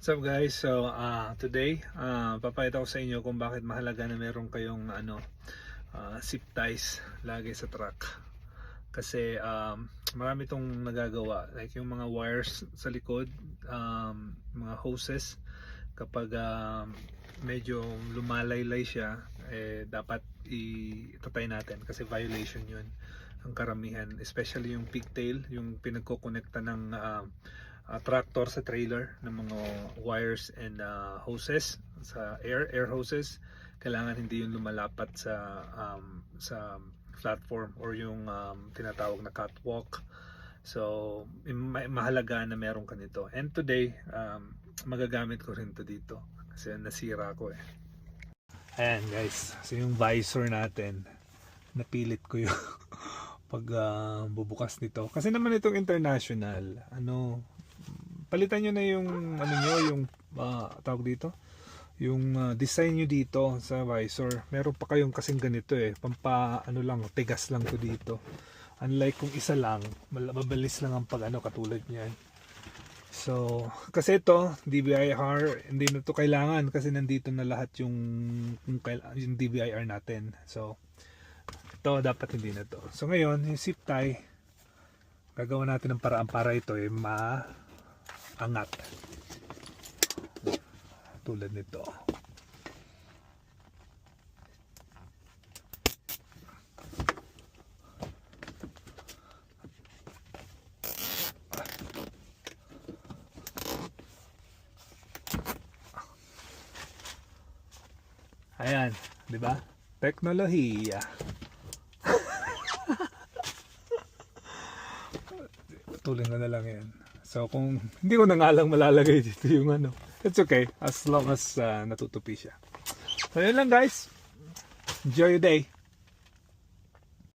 What's up guys? So today papakita ko sa inyo kung bakit mahalaga na meron kayong zip ties lagi sa truck. Kasi marami itong nagagawa, like yung mga wires sa likod, mga hoses, kapag medyo lumalaylay siya, dapat itatay natin kasi violation yun ang karamihan, especially yung pigtail, yung pinagkokonekta ng tractor sa trailer ng mga wires and hoses sa air hoses. Kailangan hindi yung lumalapat sa platform or yung tinatawag na catwalk. So mahalaga na meron ka nito, and today magagamit ko rin to dito kasi nasira ko Ayan guys, so yung visor natin napilit ko yung pag bubukas nito kasi naman itong international, palitan nyo na yung yung tawag dito, yung design nyo dito sa visor. Meron pa kayong kasing ganito lang, tigas lang to dito, unlike kung isa lang, mabilis lang ang pag katulad niyan. So kasi ito DBIR, hindi na to kailangan kasi nandito na lahat yung DBIR natin. So ito dapat hindi na to. So ngayon yung zip tie, gagawa natin ng paraan para ito maangat tulad nito. Ayan, di ba? Teknolohiya. Tuloy na lang yan. So kung hindi ko na nga lang malalagay dito yung it's okay as long as natutupi siya. So yun lang guys. Enjoy your day.